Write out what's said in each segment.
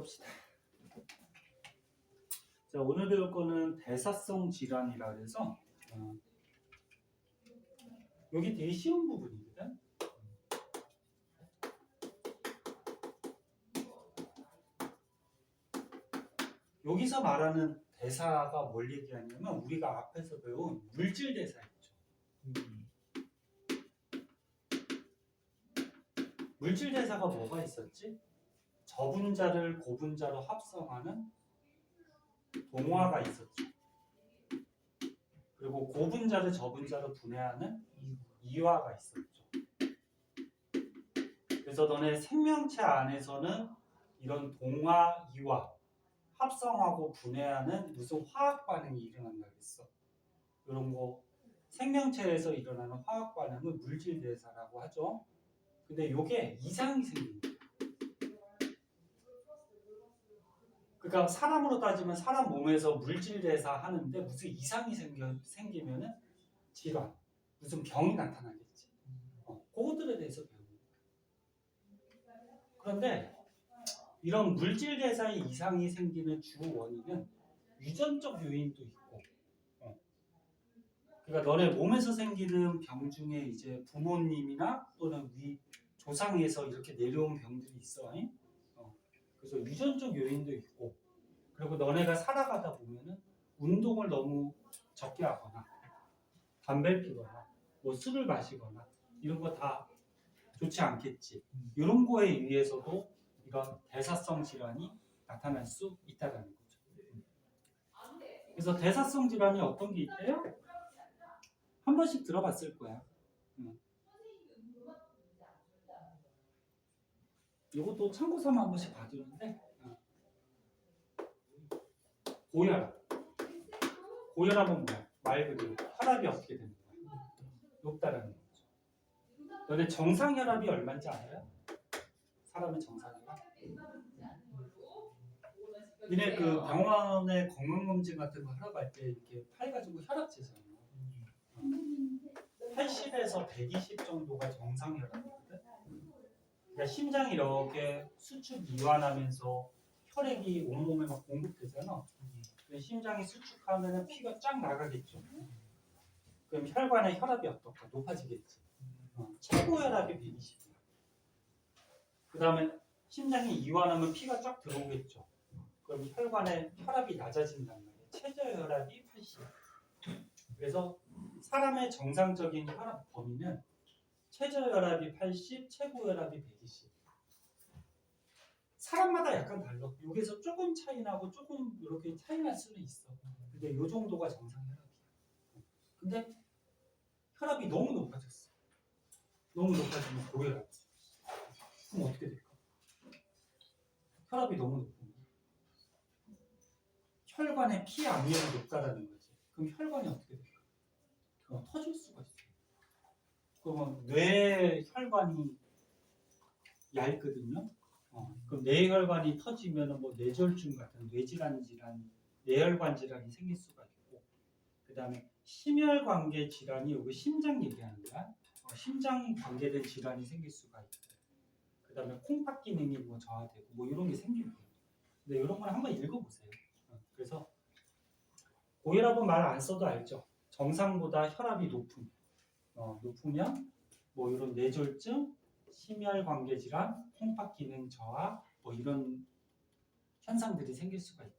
해봅시다. 자, 오늘 배울 거는 대사성 질환이라 그래서 여기 되게 쉬운 부분이거든. 여기서 말하는 대사가 뭘 얘기하냐면 우리가 앞에서 배운 물질 대사 있죠. 물질 대사가 뭐가 있었지? 저분자를 고분자로 합성하는 동화가 있었죠. 그리고 고분자를 저분자로 분해하는 이화가 있었죠. 그래서 너네 생명체 안에서는 이런 동화, 이화 합성하고 분해하는 무슨 화학 반응이 일어난다 그랬어. 이런 거 생명체에서 일어나는 화학 반응을 물질 대사라고 하죠. 근데 이게 이상이 생깁니다. 그러니까 사람으로 따지면 사람 몸에서 물질 대사 하는데 무슨 이상이 생기면은 질환, 무슨 병이 나타나겠지. 그것들에 대해서 배웁니다. 그런데 이런 물질 대사에 이상이 생기는 주 원인은 유전적 요인도 있고, 그러니까 너네 몸에서 생기는 병 중에 이제 부모님이나 또는 위 조상에서 이렇게 내려온 병들이 있어. 그래서 유전적 요인도 있고, 그리고 너네가 살아가다 보면은 운동을 너무 적게 하거나, 담배를 피거나, 뭐 술을 마시거나 이런 거 다 좋지 않겠지. 이런 거에 의해서도 이런 대사성 질환이 나타날 수 있다는 거죠. 그래서 대사성 질환이 어떤 게 있대요? 한 번씩 들어봤을 거야. 이것도 참고 삼아 한 번씩 봐주는데 고혈압. 고혈압은 뭐야? 말 그대로 혈압이 어떻게 되는 거야? 높다라는 거죠. 너네 정상혈압이 얼마인지 알아요? 사람의 정상혈압? 니네 그 병원에 건강검진 같은 거 하러 갈 때 이렇게 팔 가지고 혈압 재잖아. 80에서 120 정도가 정상혈압이거든. 그러니까 심장이 이렇게 수축 이완하면서 혈액이 온몸에 막 공급되잖아. 심장이 수축하면 피가 쫙 나가겠죠. 그럼 혈관의 혈압이 어떨까? 높아지겠지. 최고 혈압이 120이야. 그 다음에 심장이 이완하면 피가 쫙 들어오겠죠. 그럼 혈관의 혈압이 낮아진단 말이에요. 최저 혈압이 80. 그래서 사람의 정상적인 혈압 범위는 최저 혈압이 80, 최고 혈압이 120. 사람마다 약간 달라. 여기서 조금 차이 나고 조금 이렇게 차이 날 수는 있어. 근데 이 정도가 정상 혈압이야. 근데 혈압이 너무 높아졌어. 너무 높아지면 고혈압. 그럼 어떻게 될까? 혈압이 너무 높으면 혈관의 피 압력이 높다라는 거지. 그럼 혈관이 어떻게 될까? 터질 수가 있어. 그러면 뇌 혈관이 얇거든요. 그럼 뇌혈관이 터지면 뭐 뇌졸중 같은 뇌질환 뇌혈관 질환이 생길 수가 있고, 그 다음에 심혈관계 질환이 여기 심장 얘기하는 거야. 심장 관계된 질환이 생길 수가 있고, 그 다음에 콩팥 기능이 뭐 저하되고 뭐 이런 게 생기고. 근데 이런 건 한번 읽어보세요. 그래서 고혈압은 말 안 써도 알죠. 정상보다 혈압이 높으면 뭐 이런 뇌졸중, 심혈관계 질환, 콩팥 기능 저하 뭐 이런 현상들이 생길 수가 있다.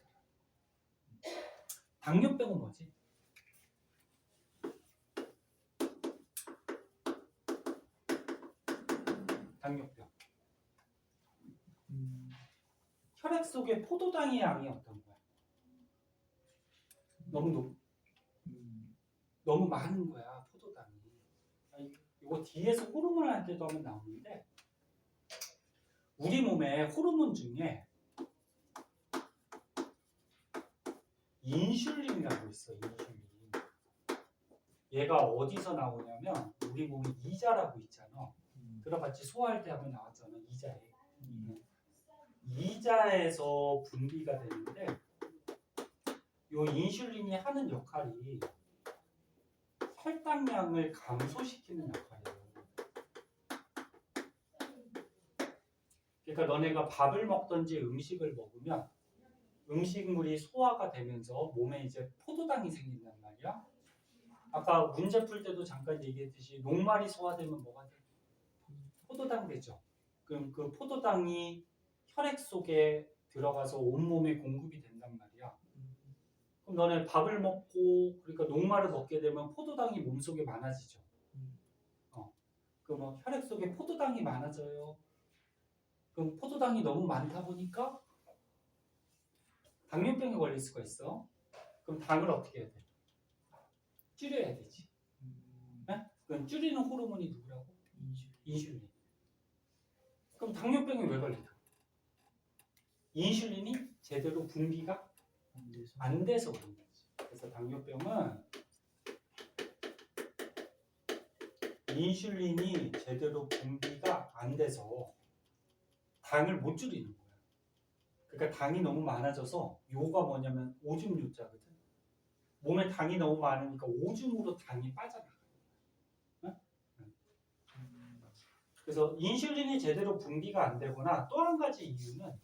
당뇨병은 뭐지? 당뇨병. 혈액 속에 포도당의 양이 어떤 거야? 너무 많은 거야, 포도당이. 이거 뒤에서 호르몬 할 때도 한번 나오는데, 우리 몸에 호르몬 중에 인슐린이라고 있어. 인슐린. 얘가 어디서 나오냐면 우리 몸에 이자라고 있잖아. 들어봤지? 소화할 때 한번 나왔잖아. 이자에. 이자에서 분비가 되는데 이 인슐린이 하는 역할이 혈당량을 감소시키는 역할이에요. 그러니까 너네가 밥을 먹든지 음식을 먹으면 음식물이 소화가 되면서 몸에 이제 포도당이 생긴단 말이야. 아까 문제 풀 때도 잠깐 얘기했듯이 녹말이 소화되면 뭐가 돼? 포도당 되죠. 그럼 그 포도당이 혈액 속에 들어가서 온몸에 공급이 된단 말이야. 그럼 너네 밥을 먹고 그러니까 녹말을 먹게 되면 포도당이 몸속에 많아지죠. 그럼 혈액 속에 포도당이 많아져요. 그럼 포도당이 너무 많다 보니까 당뇨병에 걸릴 수가 있어. 그럼 당을 어떻게 해야 돼? 줄여야 되지. 네? 그럼 줄이는 호르몬이 누구라고? 인슐린. 그럼 당뇨병에 왜 걸리나? 인슐린이 제대로 분비가 안 돼서 그런 거지. 그래서 당뇨병은 인슐린이 제대로 분비가 안 돼서 당을 못 줄이는 거야. 그러니까 당이 너무 많아져서 요가 뭐냐면 오줌 요자거든. 몸에 당이 너무 많으니까 오줌으로 당이 빠져나가요. 그래서 인슐린이 제대로 분비가 안 되거나 또 한 가지 이유는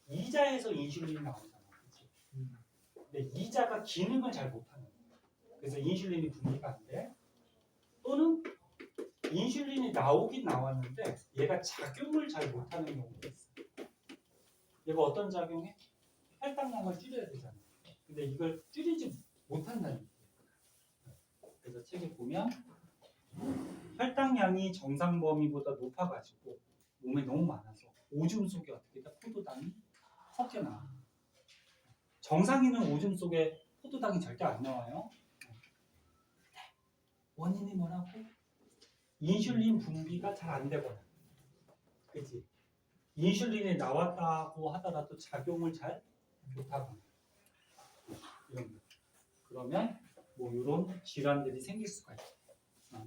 이자에서 인슐린이 나오잖아. 그치? 근데 이자가 기능을 잘 못하는 거야. 그래서 인슐린이 분비가 안 돼. 또는 인슐린이 나오긴 나왔는데 얘가 작용을 잘 못하는 경우가 있어. 얘가 어떤 작용해? 혈당량을 줄여야 되잖아. 근데 이걸 줄이지 못한다는 거예요. 그래서 책에 보면 혈당량이 정상 범위보다 높아가지고 몸에 너무 많아서 오줌 속에 어떻게 돼? 포도당이 섞여 나와. 정상인은 오줌 속에 포도당이 절대 안 나와요. 원인이 뭐라고? 인슐린 분비가 잘 안 되거나, 그치? 인슐린이 나왔다고 하더라도 작용을 잘 못하거나 이런 거. 그러면 뭐 이런 질환들이 생길 수가 있어요.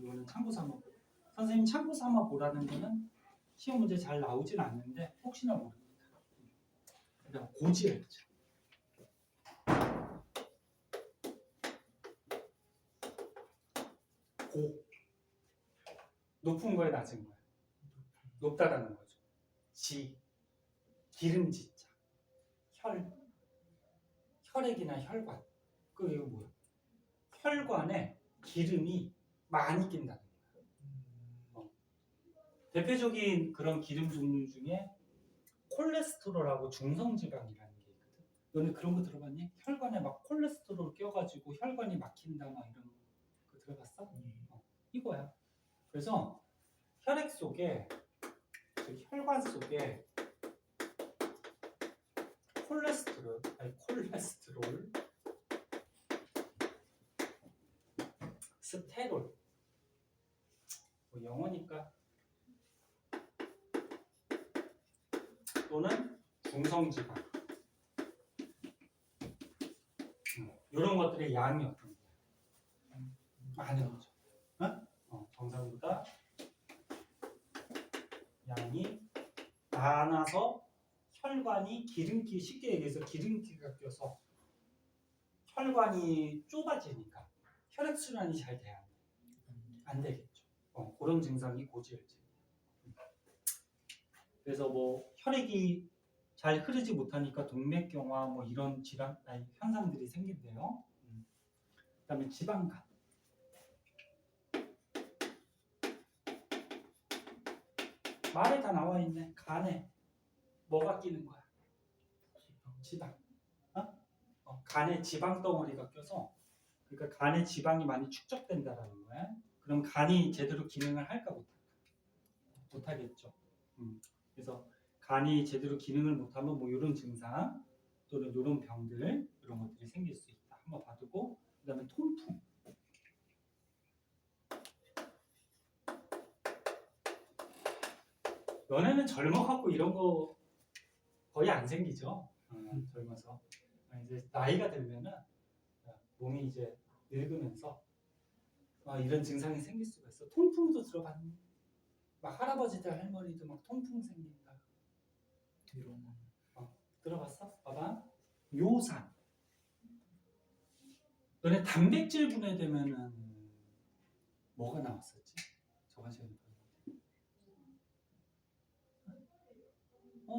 이거는 참고 삼아 보고. 선생님 참고 삼아 보라는 거는 시험 문제 잘 나오진 않는데 혹시나 모릅니다. 그다음 고지혈증. 고 높은 거에 낮은 거야. 높다라는 거죠. 지 기름지자. 혈액이나 혈관. 그 이거 뭐야? 혈관에 기름이 많이 낀다는 거야. 대표적인 그런 기름 종류 중에 콜레스테롤하고 중성지방이라는 게 있거든. 너네 그런 거 들어봤니? 혈관에 막 콜레스테롤 껴가지고 혈관이 막힌다 막 이런 거 들어봤어? 이거야. 그래서 혈액 속에 혈관 속에 콜레스테롤, 스테롤, 뭐 영어니까 또는 중성지방 이런 것들의 양이 어떤 거야? 많은 거죠. 정상보다 양이 많아서 혈관이 기름기, 쉽게 얘기해서 기름기가 껴서 혈관이 좁아지니까 혈액순환이 잘 돼야 안 되겠죠. 그런 증상이 고지혈증. 그래서 뭐 혈액이 잘 흐르지 못하니까 동맥경화 뭐 이런 질환, 현상들이 생긴대요. 그다음에 지방간. 말에 다 나와 있네. 간에 뭐가 끼는 거야? 지방. 간에 지방 덩어리가 껴서 그러니까 간에 지방이 많이 축적된다라는 거야. 그럼 간이 제대로 기능을 할까 못하겠죠. 그래서 간이 제대로 기능을 못하면 뭐 이런 증상 또는 이런 병들 이런 것들이 생길 수 있다. 한번 봐두고 그다음에 통풍. 연애는 젊어갖고 이런 거 거의 안 생기죠. 젊어서 이제 나이가 들면은 몸이 이제 늙으면서 이런 증상이 생길 수가 있어. 통풍도 들어봤니? 막 할아버지들 할머니도 막 통풍 생긴다. 들어봤어? 봐봐. 요산. 너네 단백질 분해되면은 뭐가 나왔었지? 저번 시간에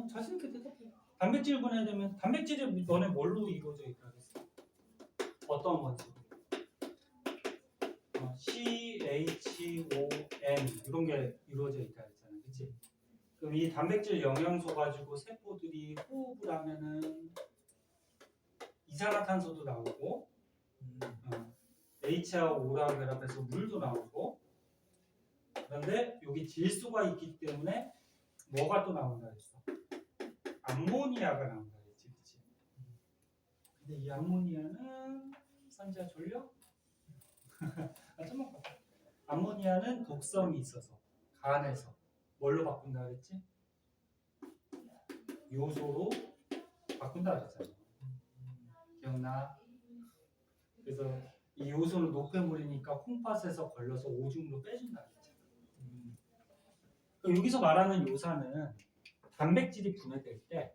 자신 있게 대답해. 단백질 분해되면 단백질이 너네 뭘로 이루어져 있다 그랬어? 어떤 원소? CHON 이런 게 이루어져 있다 그랬잖아, 그렇지? 그럼 이 단백질 영양소 가지고 세포들이 호흡을 하면은 이산화탄소도 나오고, H하고 O랑 결합해서 물도 나오고, 그런데 여기 질소가 있기 때문에 뭐가 또 나온다 그랬어? 암모니아가 나온다 그랬지, 그렇지? 근데 이 암모니아는 선지야 졸려? 좀만 봐. 암모니아는 독성이 있어서 간에서 뭘로 바꾼다 그랬지? 요소로 바꾼다 그랬잖아. 기억나? 그래서 이 요소는 노폐물이니까 콩팥에서 걸려서 오줌으로 빼준다 그랬잖아. 여기서 말하는 요산은 단백질이 분해될 때,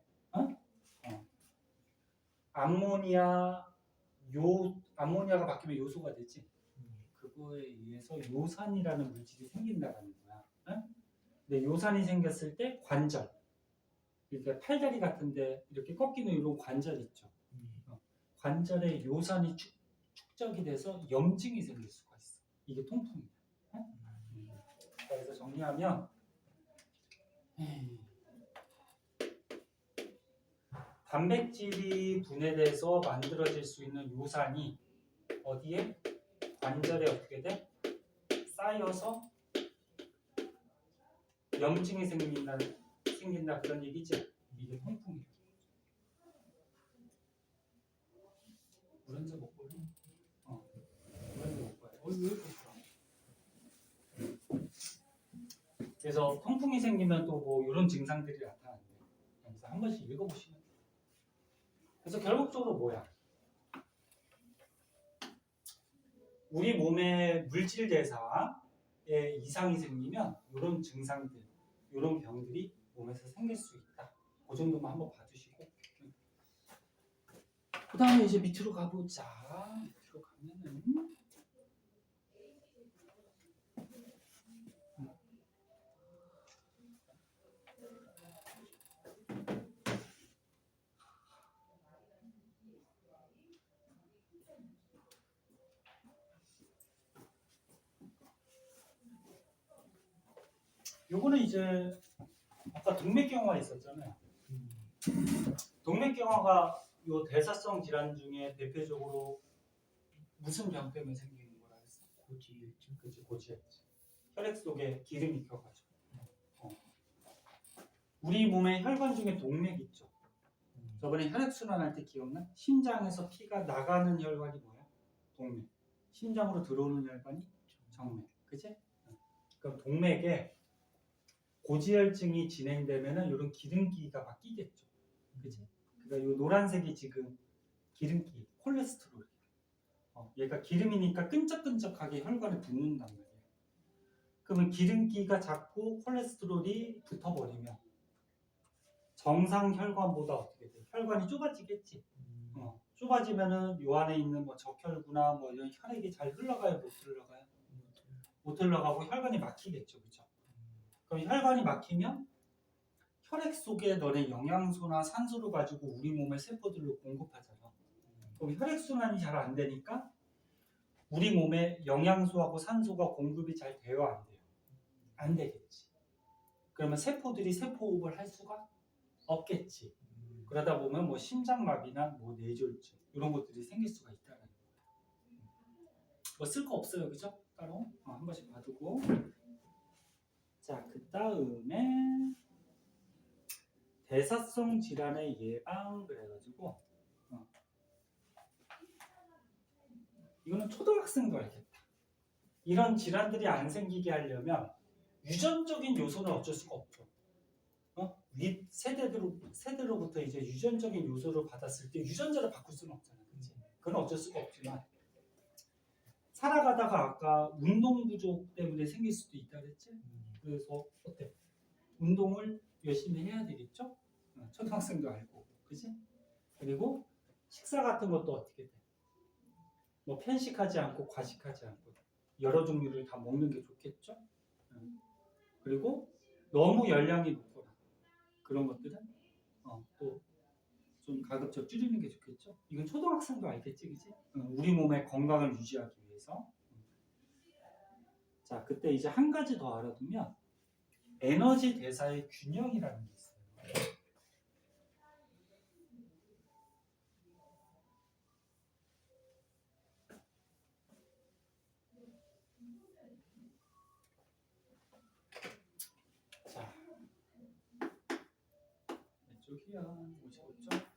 암모니아가 바뀌면 요소가 되지. 그거에 의해서 요산이라는 물질이 생긴다는 거야. 근데 요산이 생겼을 때 관절, 그러니까 팔다리 같은데 이렇게 꺾이는 이런 관절 있죠. 관절에 요산이 축적이 돼서 염증이 생길 수가 있어. 이게 통풍이야. 그래서 정리하면 단백질이 분해돼서 만들어질 수 있는 요산이 어디에? 관절에 어떻게 돼? 쌓여서 염증이 생긴다 그런 얘기지? 이게 통풍이야. 물 한 잔 먹고 물 한 잔 먹고 왜 이렇게 그래서 통풍이 생기면 또 뭐 이런 증상들이 나타난대. 그래서 한 번씩 읽어보시면 돼요. 그래서 결국적으로 뭐야? 우리 몸의 물질 대사에 이상이 생기면 이런 증상들, 이런 병들이 몸에서 생길 수 있다. 그 정도만 한번 봐주시고, 그 다음에 이제 밑으로 가보자. 밑으로 가면은 요거는 이제 아까 동맥경화 있었잖아요. 동맥경화가 요 대사성 질환 중에 대표적으로 무슨 병 때문에 생기는 거라 했어? 고지혈증. 그치, 고지혈증. 혈액 속에 기름이 껴가지고. 우리 몸에 혈관 중에 동맥 있죠. 저번에 혈액순환 할 때 기억나? 심장에서 피가 나가는 혈관이 뭐야? 동맥. 심장으로 들어오는 혈관이 정맥. 그치? 그럼 동맥에 고지혈증이 진행되면은 이런 기름기가 막 끼겠죠. 그치? 그러니까 이 노란색이 지금 기름기, 콜레스테롤이야. 얘가 기름이니까 끈적끈적하게 혈관에 붙는단 말이야. 그러면 기름기가 작고 콜레스테롤이 붙어버리면 정상 혈관보다 어떻게 돼? 혈관이 좁아지겠지. 좁아지면은 요 안에 있는 뭐 적혈구나 뭐 이런 혈액이 잘 흘러가요, 못 흘러가요? 못 흘러가고 혈관이 막히겠죠, 그렇죠? 그럼 혈관이 막히면 혈액 속에 너네 영양소나 산소를 가지고 우리 몸의 세포들로 공급하잖아. 그럼 혈액 순환이 잘 안 되니까 우리 몸에 영양소하고 산소가 공급이 잘 돼요, 안 돼요? 안 되겠지. 그러면 세포들이 세포호흡을 할 수가 없겠지. 그러다 보면 뭐 심장마비나 뭐 뇌졸중 이런 것들이 생길 수가 있다는 거예요. 뭐 쓸 거 없어요, 그죠? 따로 한 번씩 봐두고. 자, 그 다음에 대사성 질환의 예방 그래가지고 이거는 초등학생도 알겠다. 이런 질환들이 안 생기게 하려면 유전적인 요소는 어쩔 수가 없죠. 윗 세대로부터 이제 유전적인 요소를 받았을 때 유전자를 바꿀 수는 없잖아, 그치? 그건 어쩔 수가 없지만 살아가다가 아까 운동 부족 때문에 생길 수도 있다 그랬지? 그래서 어때? 운동을 열심히 해야 되겠죠? 초등학생도 알고, 그치? 그리고 식사 같은 것도 어떻게 돼? 뭐 편식하지 않고 과식하지 않고 여러 종류를 다 먹는 게 좋겠죠? 그리고 너무 열량이 높거나 그런 것들은 또 좀 가급적 줄이는 게 좋겠죠. 이건 초등학생도 알겠지, 그지? 우리 몸의 건강을 유지하기 위해서. 자, 그때 이제 한 가지 더 알아두면 에너지 대사의 균형이라는 게 있어요. 자, 왼쪽이야. 55점.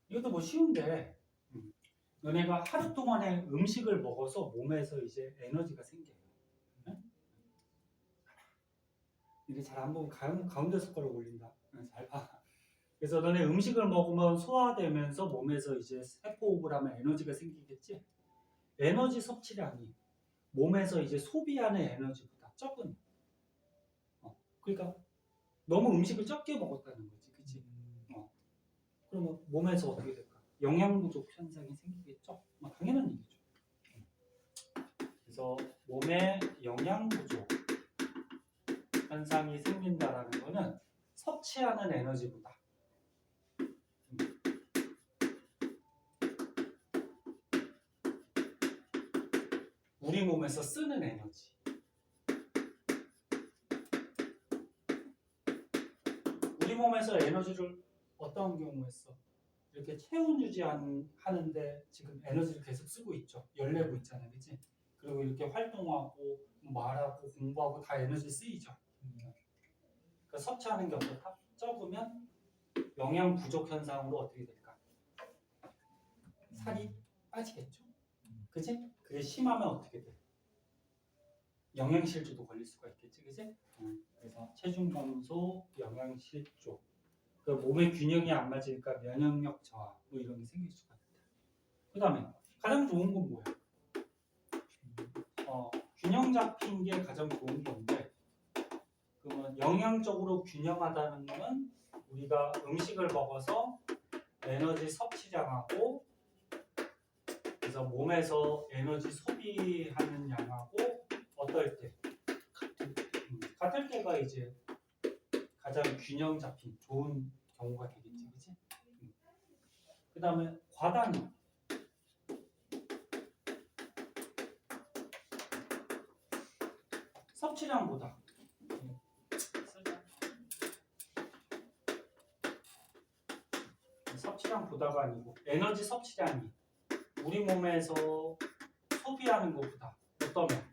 이것도 뭐 쉬운데, 너네가 하루 동안에 음식을 먹어서 몸에서 이제 에너지가 생겨요. 응? 이게 잘 안 보면 가운데 손가락 올린다. 잘 봐. 그래서 너네 음식을 먹으면 소화되면서 몸에서 이제 세포호흡을 하면 에너지가 생기겠지? 에너지 섭취량이 몸에서 이제 소비하는 에너지보다 적은. 그러니까 너무 음식을 적게 먹었다는 거지, 그치? 그러면 몸에서 어떻게 될까? 영양 부족 현상이 생기겠죠? 당연한 얘기죠. 그래서 몸에 영양 부족 현상이 생긴다라는 거는 섭취하는 에너지보다 우리 몸에서 쓰는 에너지, 우리 몸에서 에너지를 어떤 경우에 써? 이렇게 체온 유지하는데 지금 에너지를 계속 쓰고 있죠. 열내고 있잖아요, 그치? 그리고 이렇게 활동하고 말하고 공부하고 다 에너지 쓰이죠. 그러니까 섭취하는 게 어떻다? 적으면 영양 부족 현상으로 어떻게 될까? 살이 빠지겠죠. 그치? 그게 심하면 어떻게 돼? 영양실조도 걸릴 수가 있겠지, 그치? 그래서 체중 감소, 영양실조. 그 몸의 균형이 안 맞으니까 면역력 저하 뭐 이런 게 생길 수가 있다. 그 다음에 가장 좋은 건 뭐야? 균형 잡힌 게 가장 좋은 건데, 그러면 영양적으로 균형하다는 거는 우리가 음식을 먹어서 에너지 섭취량하고, 그래서 몸에서 에너지 소비하는 양하고 어떨 때? 같을 때가 이제 가장 균형 잡힌 좋은 경우가 되겠지, 그치? 그 다음에 과다는 섭취량보다 섭취량보다가 아니고 에너지 섭취량이 우리 몸에서 소비하는 것보다 어떠면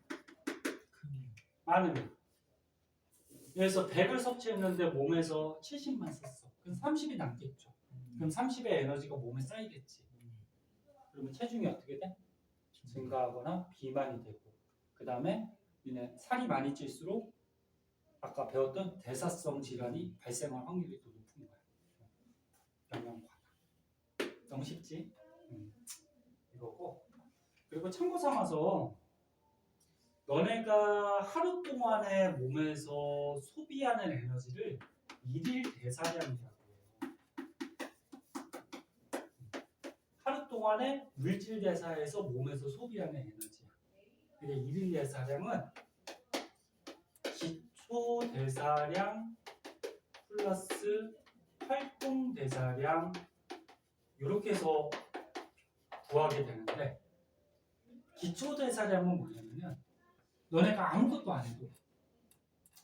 많으면, 그래서 100을 섭취했는데 몸에서 70만 썼어. 그럼 30이 남겠죠. 그럼 30의 에너지가 몸에 쌓이겠지. 그러면 체중이 어떻게 돼? 증가하거나 비만이 되고, 그 다음에 살이 많이 찔수록 아까 배웠던 대사성 질환이 발생할 확률이 더 높은 거야. 영양 과다. 너무 쉽지? 이거고. 그리고 참고 삼아서 너네가 하루 동안에 몸에서 소비하는 에너지를 일일 대사량이라고 해요. 하루 동안에 물질 대사에서 몸에서 소비하는 에너지야. 근데 일일 대사량은 기초 대사량 플러스 활동 대사량 이렇게 해서 구하게 되는데, 기초 대사량은 뭐냐면은 너네가 아무것도 안 해도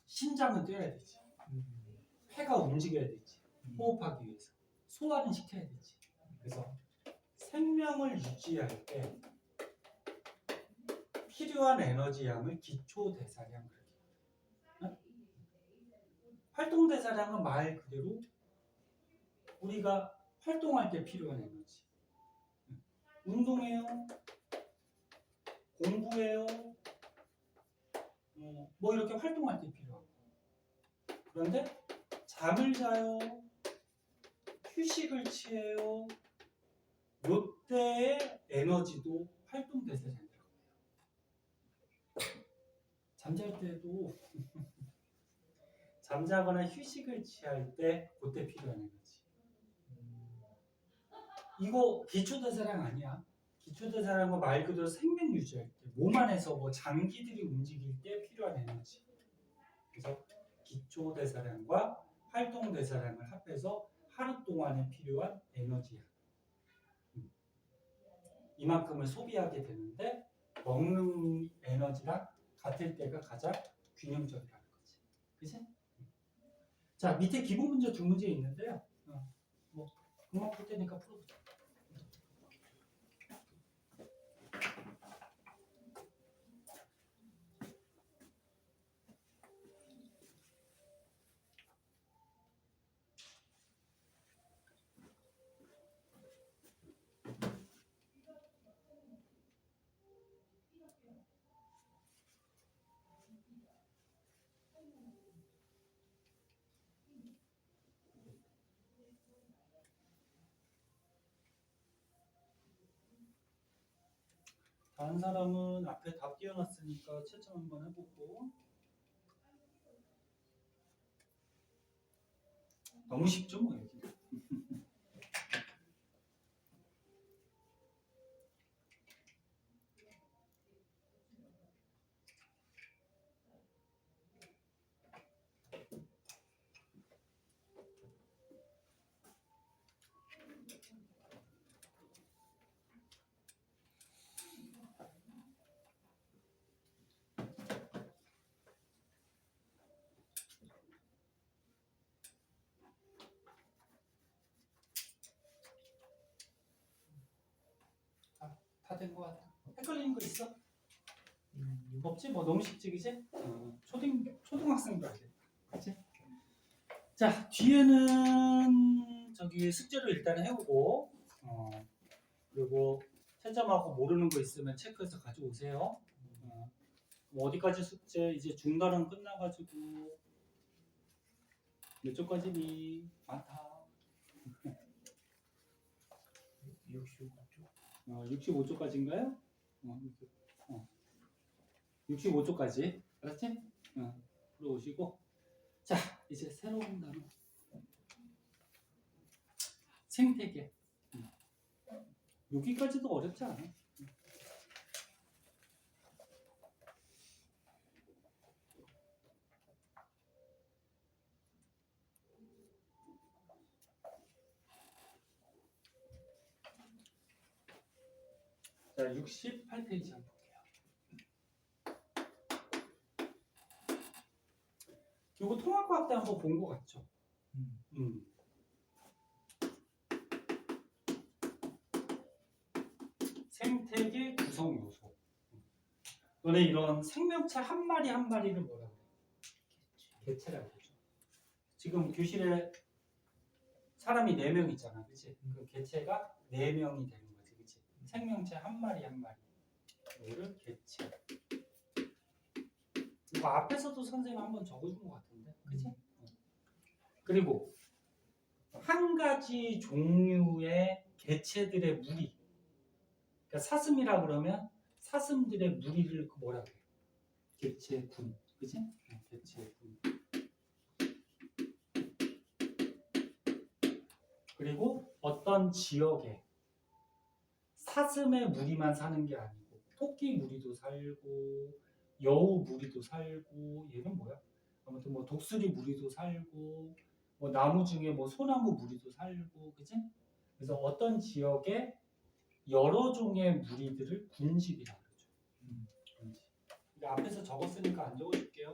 심장은 뛰어야 되지, 폐가 움직여야 되지, 호흡하기 위해서 소화는 시켜야 되지. 그래서 생명을 유지할 때 필요한 에너지 양을 기초 대사량 그렇게. 활동 대사량은 말 그대로 우리가 활동할 때 필요한 에너지. 운동해요, 공부해요, 뭐 이렇게 활동할 때 필요하고. 그런데 잠을 자요, 휴식을 취해요, 요때의 에너지도 활동 대사량이라고 해요. 잠잘 때도 잠자거나 휴식을 취할 때 그때 필요한 에너지. 이거 기초대사량 아니야. 기초대사량은 말 그대로 생명 유지할 때, 몸 안에서 뭐 장기들이 움직일 때 필요한 에너지. 그래서 기초대사량과 활동대사량을 합해서 하루 동안에 필요한 에너지야. 이만큼을 소비하게 되는데 먹는 에너지랑 같을 때가 가장 균형적이라는 거지. 그치? 자, 밑에 기본 문제 두 문제 있는데요. 뭐 금방 풀 테니까 풀어보자. 다른 사람은 앞에 답 띄워놨으니까 채점 한번 해보고. 너무 쉽죠 뭐 여기. 다 된 거 같아. 헷갈리는 거 있어? 없지? 뭐 너무 쉽지 그지? 초등학생도 알겠다. 그치? 자, 뒤에는 저기 숙제를 일단 해오고 그리고 채점하고 모르는 거 있으면 체크해서 가져오세요. 뭐 어디까지 숙제? 이제 중간은 끝나가지고 몇 쪽까지니? 많다. 65쪽. 65쪽까지인가요? 65쪽까지. 알았지? 들어오시고. 자, 이제 새로운 단어. 생태계. 여기까지도 어렵지 않아. 자, 68페이지 한번 볼게요. 이거 통합과학 때 한번 본 것 같죠? 생태계 구성 요소. 너네 이런 생명체 한 마리 한 마리를 뭐라 그래? 개체라고 그러죠. 지금 교실에 사람이 4명 있잖아, 그치? 그 개체가 4명이 되는 거지, 그치? 생명체 한 마리 한 마리. 이거를 개체. 이거 앞에서도 선생님 한번 적어준 것 같은데, 그치? 그리고 한 가지 종류의 개체들의 무리. 그러니까 사슴이라 그러면 사슴들의 무리를 뭐라 그래? 개체군, 그치? 개체군. 그리고 어떤 지역에 사슴의 무리만 사는 게 아니고 토끼 무리도 살고 여우 무리도 살고 얘는 뭐야? 아무튼 뭐 독수리 무리도 살고 뭐 나무 중에 뭐 소나무 무리도 살고 그치? 그래서 어떤 지역에 여러 종의 무리들을 군집이라고 그러죠. 군집. 이거 앞에서 적었으니까 안 적어줄게요.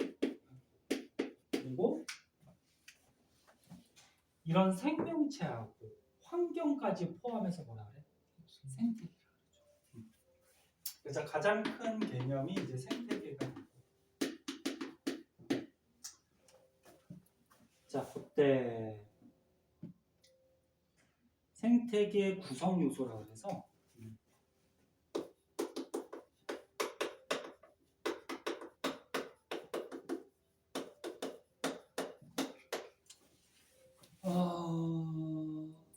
그리고 이런 생명체하고 환경까지 포함해서 뭐라 그래? 생태계라고 그러죠. 그래서 가장 큰 개념이 이제 생태계가 있고. 자, 그때 생태계 구성 요소라고 해서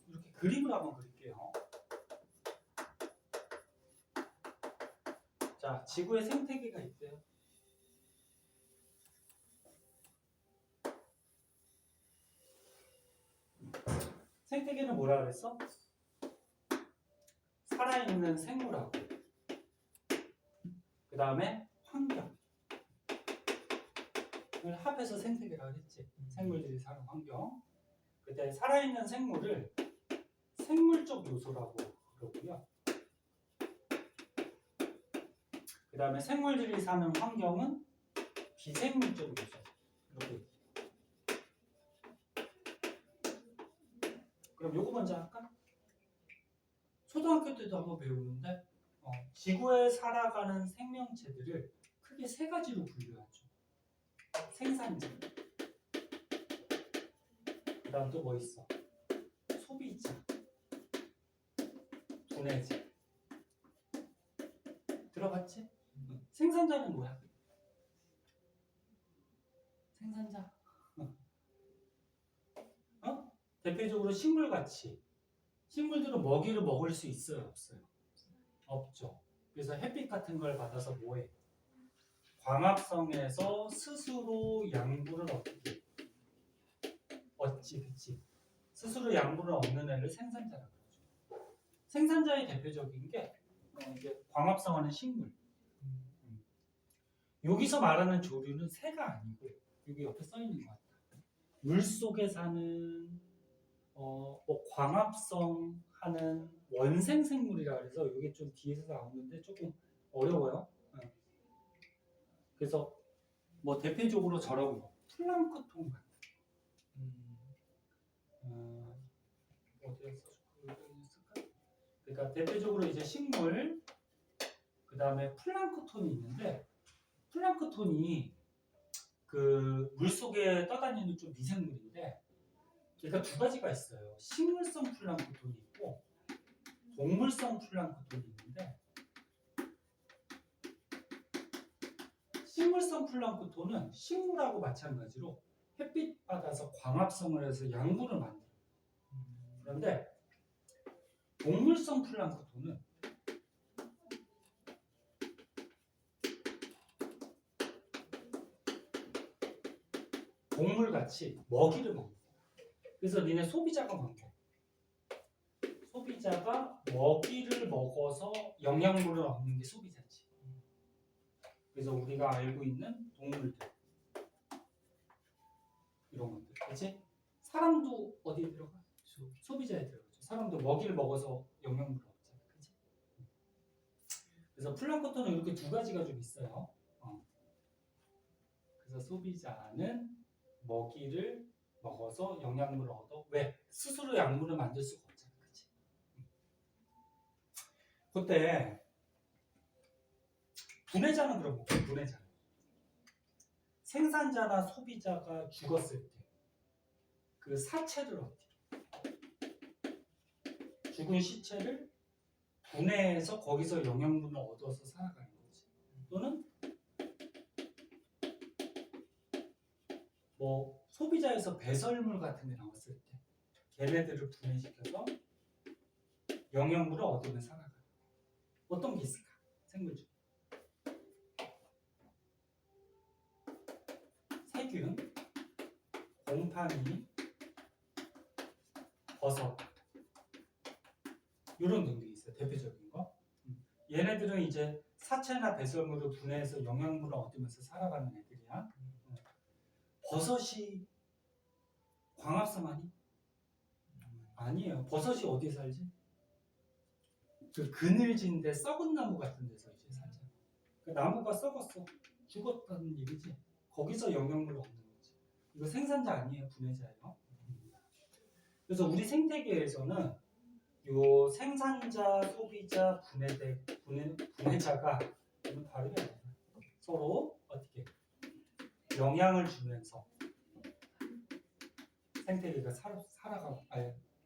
이렇게 그림을 한번 그릴게요. 자, 지구에 생태계가 있대요. 생태계는 뭐라 그랬어? 살아있는 생물하고 그 다음에 환경을 합해서 생태계라고 했지. 생물들이 사는 환경. 그때 살아있는 생물을 생물적 요소라고 그러고요. 그 다음에 생물들이 사는 환경은 비생물적 요소. 이렇게. 그럼 요거 먼저 할까? 초등학교 때도 한번 배우는데 지구에 살아가는 생명체들을 크게 세 가지로 분류하죠. 생산자. 그 다음 또 뭐 있어? 소비자. 분해자. 들어봤지? 생산자는 뭐야? 생산자. 대표적으로 식물같이. 식물들은 먹이를 먹을 수 있어요? 없어요? 없죠. 그래서 햇빛 같은 걸 받아서 뭐해? 광합성에서 스스로 양분을 얻지, 그치? 스스로 양분을 얻는 애를 생산자라고 그러죠. 생산자의 대표적인 게 이제 광합성하는 식물. 여기서 말하는 조류는 새가 아니고 여기 옆에 써 있는 것 같다. 물 속에 사는 뭐 광합성하는 원생 생물이라 그래서 이게 좀 뒤에서 나오는데 조금 어려워요. 그래서 뭐 대표적으로 저런 플랑크톤 같은. 어디에 있을까? 그러니까 대표적으로 이제 식물, 그 다음에 플랑크톤이 있는데 플랑크톤이 그 물속에 떠다니는 좀 미생물인데 그러니까 두 가지가 있어요. 식물성 플랑크톤이 있고 동물성 플랑크톤이 있는데 식물성 플랑크톤은 식물하고 마찬가지로 햇빛 받아서 광합성을 해서 양분을 만들어요. 그런데 동물성 플랑크톤은 동물같이 먹이를 먹는 거야. 그래서 니네 소비자가 먹는 거야. 소비자가 먹이를 먹어서 영양분을 얻는 게 소비자지. 그래서 우리가 알고 있는 동물들 이런 것들, 그렇지? 사람도 어디에 들어가? 소비자에 들어가죠. 사람도 먹이를 먹어서 영양분을 얻잖아, 그렇지? 그래서 플랑크톤은 이렇게 두 가지가 좀 있어요. 그래서 소비자는 먹이를 먹어서 영양분을 얻어. 왜? 스스로 양분을 만들 수가 없잖아, 그렇지? 그때 분해자는 그럼 뭐야? 분해자는 생산자나 소비자가 죽었을 때 그 사체를 어떻게? 죽은 시체를 분해해서 거기서 영양분을 얻어서 살아가는 거지. 또는 뭐 소비자에서 배설물 같은 게 나왔을 때 걔네들을 분해시켜서 영양분을 얻으면 살아가는. 어떤 게 있을까? 생물 중 세균, 곰팡이, 버섯 이런 등등이 있어요. 대표적인 거. 얘네들은 이제 사체나 배설물을 분해해서 영양분을 얻으면서 살아가는 애들이야. 버섯이 광합성하니? 아니에요. 버섯이 어디에 살지? 그 그늘진데 썩은 나무 같은 데서 이제 살잖아. 그 나무가 썩었어. 죽었다는 얘기지. 거기서 영양분을 얻는 거지. 이거 생산자 아니에요. 분해자예요. 그래서 우리 생태계에서는 요 생산자, 소비자, 분해자가 너무 다르게 아니라 서로 어떻게 영향을 주면서 생태계가 살아가고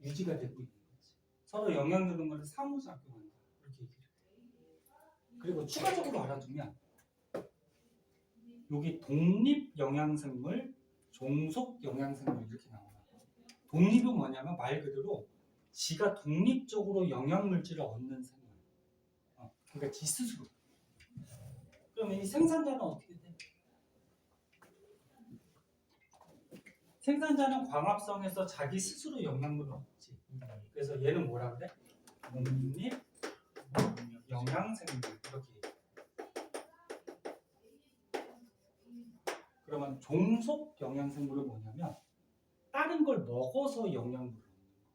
유지가 되고 있는 거지. 서로 영향 주는 것을 상호작용한다. 이렇게 얘기를 해요. 그리고 추가적으로 알아두면 여기 독립 영양생물, 종속 영양생물 이렇게 나와요. 독립은 뭐냐면 말 그대로 지가 독립적으로 영양물질을 얻는 생물. 그러니까 지 스스로. 그러면 이 생산자는 어떻게 돼? 생산자는 광합성에서 자기 스스로 영양분을 얻지. 그래서 얘는 뭐라 그래? 독립 영양생물 이렇게 얘기해요. 그러면 종속 영양생물은 뭐냐면 다른 걸 먹어서 영양분을 얻는 거야.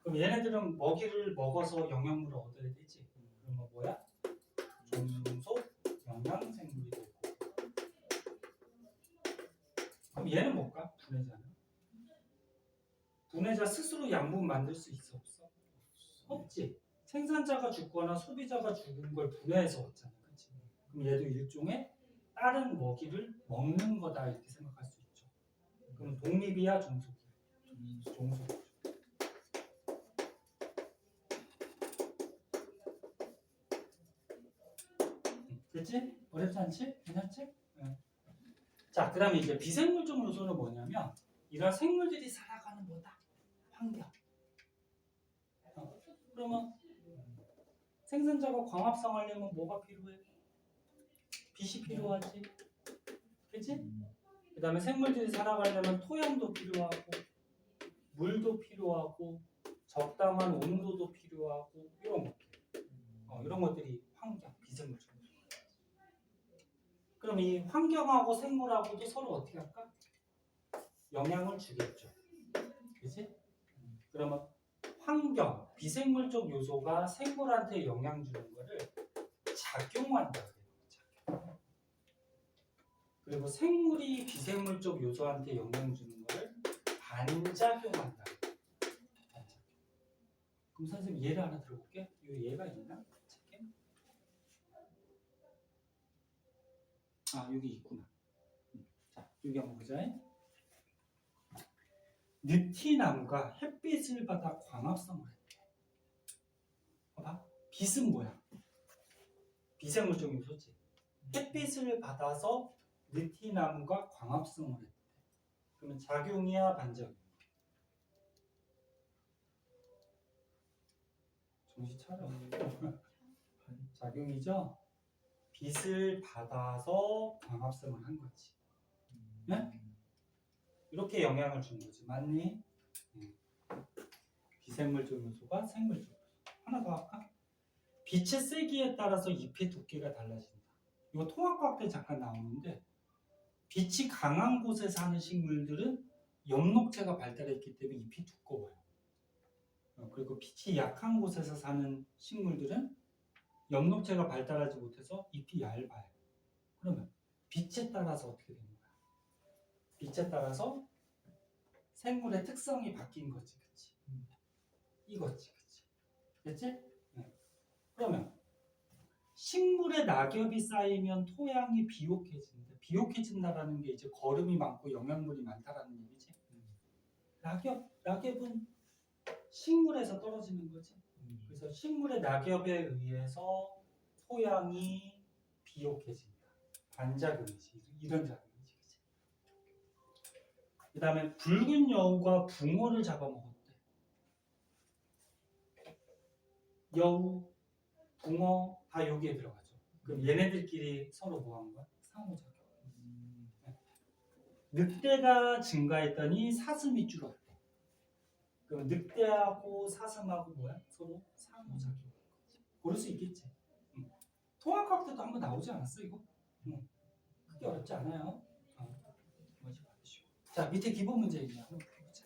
그럼 얘네들은 먹이를 먹어서 영양분을 얻어야 되지. 그러면 뭐야? 종속 영양생물이 되고. 그럼 얘는 뭘까? 분해자는? 분해자 스스로 양분 만들 수 있어 없어? 없지. 생산자가 죽거나 소비자가 죽은 걸 분해해서 얻잖아. 그치? 그럼 얘도 일종의 다른 먹이를 먹는 거다 이렇게 생각할 수 있죠. 그럼 독립이야 종속이야? 종속. 됐지? 어렵지 않지? 괜찮지? 네. 자, 그 다음에 이제 비생물적 요소는 뭐냐면 이런 생물들이 살아가는 뭐다? 환경. 그러면 생산자가 광합성하려면 뭐가 필요해? 빛이 필요하지. 그치? 그 다음에 생물들이 살아가려면 토양도 필요하고 물도 필요하고 적당한 온도도 필요하고 이런 것들. 이런 것들이 환경, 비생물적 요소. 그럼 이 환경하고 생물하고도 서로 어떻게 할까? 영향을 주겠죠. 그치? 그러면 환경, 비생물적 요소가 생물한테 영향 주는 거를 작용한다. 작용. 그리고 생물이 비생물적 요소한테 영향 주는 거를 반작용한다. 반작용. 그럼 선생님 예를 하나 들어볼게. 이 예가 있나? 책에? 아, 여기 있구나. 자, 여기 한번 보자. 느티나무가 햇빛을 받아 광합성을 했대. 봐봐. 빛은 뭐야? 비생물적 요소지. 햇빛을 받아서 느티나무가 광합성을 했대. 그러면 작용이야 반작용? 정신 차려. 작용이죠. 빛을 받아서 광합성을 한 거지. 네? 이렇게 영향을 준 거지. 맞니? 비생물적 요소가 생물적 요소. 하나 더 할까? 빛의 세기에 따라서 잎의 두께가 달라진다. 이거 통합과학 때 잠깐 나오는데 빛이 강한 곳에 사는 식물들은 엽록체가 발달했기 때문에 잎이 두꺼워요. 그리고 빛이 약한 곳에서 사는 식물들은 엽록체가 발달하지 못해서 잎이 얇아요. 그러면 빛에 따라서 어떻게 되는 거야? 빛에 따라서 생물의 특성이 바뀐 거지, 그치? 이거지, 그치? 됐지? 네. 그러면 식물에 낙엽이 쌓이면 토양이 비옥해진다. 비옥해진다라는 게 이제 거름이 많고 영양분이 많다라는 얘기지. 낙엽은 식물에서 떨어지는 거지. 그래서 식물의 낙엽에 의해서 토양이 비옥해진다. 반작용이지. 이런 작용이지. 그 다음에 붉은 여우가 붕어를 잡아먹었대. 여우, 붕어 다 여기에 들어가죠. 그럼 얘네들끼리 서로 뭐 한 거야? 상호작용. 늑대가 증가했더니 사슴이 줄었대. 그럼 늑대하고 사슴하고 뭐야? 서로 상호작용. 고를 수 있겠지. 통합과학 때도 한번 나오지 않았어 이거? 크게 어렵지 않아요. 자, 밑에 기본 문제 있냐? 한번 보자.